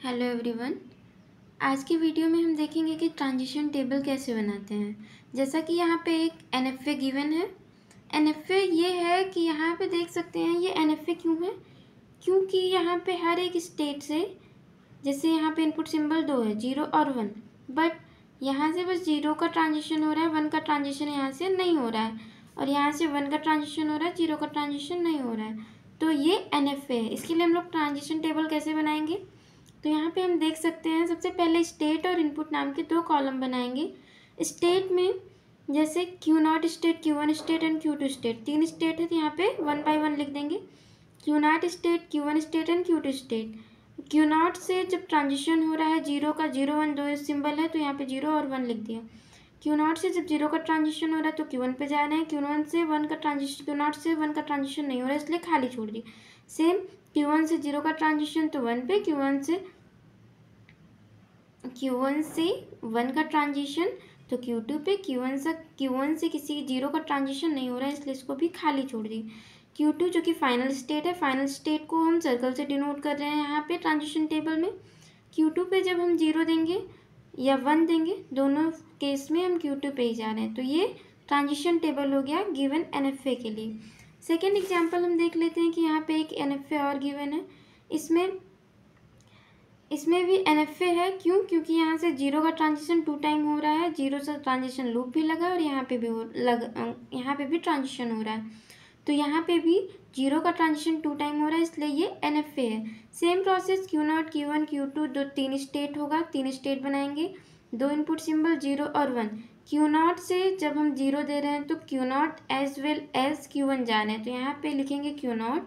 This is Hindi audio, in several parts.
Hello everyone. आज की वीडियो में हम देखेंगे कि ट्रांजिशन टेबल कैसे बनाते हैं। जैसा कि यहाँ पे एक एनएफए गिवन है। एनएफए ये है कि यहाँ पे देख सकते हैं ये एनएफए क्यों है, क्योंकि यहाँ पे हर एक स्टेट से, जैसे यहाँ पे इनपुट सिंबल दो है, 0 और 1, बट यहाँ से बस 0 का ट्रांजिशन हो रहा है, 1 का ट्रांजिशन यहाँ से नहीं हो रहा है, और यहाँ से 1 का ट्रांजिशन हो रहा है, 0 का ट्रांजिशन नहीं हो रहा है। तो ये एनएफए है। इसके लिए हम लोग ट्रांजिशन टेबल कैसे बनाएंगे, तो यहाँ पे हम देख सकते हैं सबसे पहले स्टेट और इनपुट नाम के दो कॉलम बनाएंगे। स्टेट में जैसे Q0 state, Q1 state and Q2 state, तीन स्टेट है तो यहाँ पे 1 बाय 1 लिख देंगे। Q0 state, Q1 state and Q2 state. Q0 से जब ट्रांजिशन हो रहा है 0 का, 0 1 दो सिंबल है तो यहाँ पे 0 और 1 लिख दिया। Q0 से जब 0 का ट्रांजिशन हो रहा है तो Q1 पे जा रहे हैं, Q1 से 1 का ट्रांजिशन, Q0 से 1 का ट्रांजिशन नहीं हो रहा है इसलिए खाली छोड़ दी। सेम Q1 से 0 का ट्रांजिशन तो 1 पे, Q1 से 1 का ट्रांजिशन तो Q2 पे, Q1 से किसी 0 का ट्रांजिशन नहीं हो रहा है इसलिए इसको भी खाली छोड़ दी। Q2 जो कि फाइनल स्टेट है, फाइनल स्टेट को हम सर्कल से डिनोट कर रहे हैं यहाँ पे ट्रांजिशन टेबल में। Q2 पे जब हम 0 देंगे या 1 देंगे, दोनों केस में हम Q2 पे ही जा रहे हैं। तो ये ट्रांजिशन टेबल हो गया गिवन एनएफए के लिए। सेकेंड एग्जाम्पल हम देख लेते हैं कि यहाँ पे एक एनएफए और गिवन है। इसमें भी एनएफए है, क्यों? क्योंकि यहाँ से 0 का ट्रांजिशन 2 टाइम हो रहा है, 0 से ट्रांजिशन लूप भी लगा और यहाँ पे भी ट्रांजिशन हो रहा है। तो यहाँ पे भी 0 का ट्रांजिशन 2 टाइम हो रहा है इसलिए ये एनएफए है। Same process Q0, Q1, Q2 दो तीन स्टेट होगा, तीन स्टेट बनाएंगे, दो इनपुट सिंबल 0 और 1। Q0 से जब हम 0 दे रहे हैं तो Q0 as well as Q1 जा रहे हैं, तो यहाँ पे लिखेंगे Q0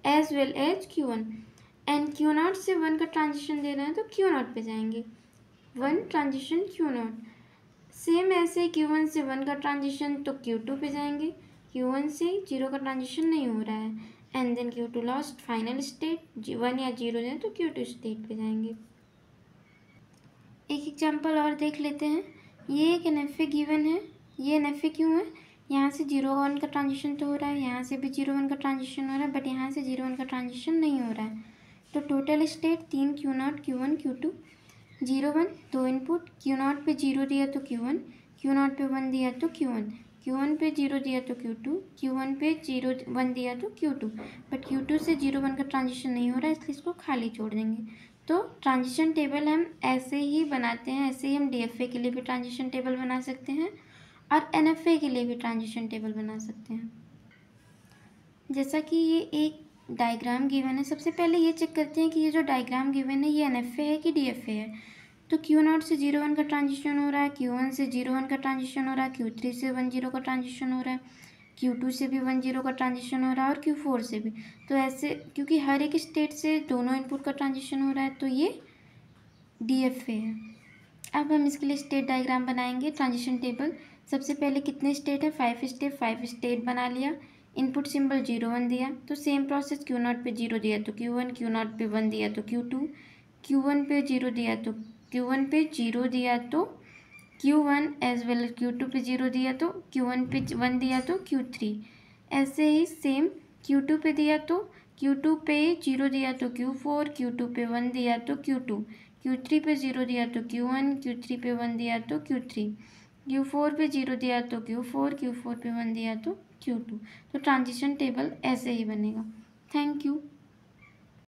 as well as Q1। And Q0 से 1 का ट्रांजिशन दे रहे हैं तो Q0 पे जाएंगे, 1 ट्रांजिशन Q0। सेम ऐसे Q1 से 1 का ट्रांजिशन तो Q2 पे जाएंगे, Q1 से 0 का ट्रांजिशन नहीं हो रहा है, and then Q2 last final state, 1 या 0 दें तो Q2 स्टेट पे जाएंगे। एक एग्जांपल और देख लेते हैं। ये एक एनएफए गिवन है। ये एनएफए क्यों है? यहाँ से 0 1 का ट्रांजिशन तो हो रहा है, यहाँ से भी 0 1 का ट्रांजिशन हो रहा है, बट यहाँ से 0 1 का ट्रांजिशन नहीं हो रहा है। तो total state 3 Q0, Q1, Q2, 0 1 दो इनपुट, Q0 पे 0 दिया तो Q1, Q0 पे 1 दिया तो Q1, Q1 पे 0 दिया तो Q2, Q1 पे 0 1 दिया तो Q2, बट Q2 से 0 1 का ट्रांजिशन नहीं हो रहा है इसलिए इसको खाली छोड़ देंगे। तो ट्रांजिशन टेबल हम ऐसे ही बनाते हैं, ऐसे ही हम डीएफए के लिए भी ट्रांजिशन टेबल बना सकते हैं और एनएफए के लिए भी ट्रांजिशन टेबल बना सकते हैं। जैसा कि ये एक डायग्राम गिवन है, सबसे पहले ये चेक करते हैं कि ये जो डायग्राम गिवन है ये एनएफए है कि डीएफए है। तो Q0 से 0 1 का ट्रांजिशन हो रहा है, Q1 से 0 1 का ट्रांजिशन हो रहा है, Q3 से 1 0 का ट्रांजिशन हो रहा है, Q2 से भी 1 0 का ट्रांजिशन हो रहा है और Q4 से भी। तो ऐसे क्योंकि हर एक स्टेट से दोनों इनपुट का ट्रांजिशन हो रहा है तो ये डीएफए है। अब हम इसके लिए स्टेट डायग्राम बनाएंगे, ट्रांजिशन टेबल। सबसे पहले कितने स्टेट है? 5 स्टेट बना लिया। इनपुट सिंबल 0 1 दिया तो सेम प्रोसेस Q0 पे 0 दिया तो Q1, Q0 पे 1 दिया तो Q2, Q1 पे 0 दिया तो Q1 पे 0 दिया तो Q1 एज वेल Q2 पे 0 दिया तो Q1 पे 1 दिया तो Q3। ऐसे ही सेम Q2 पे दिया तो Q2 पे 0 दिया तो Q4, Q2 पे 1 दिया तो Q2, Q3 पे 0 दिया तो Q1, Q3 पे 1 दिया तो Q3, Q4 पे 0 दिया तो Q4, Q4 पे 1 दिया तो Q2। तो ट्रांजिशन टेबल ऐसे ही बनेगा। Thank you.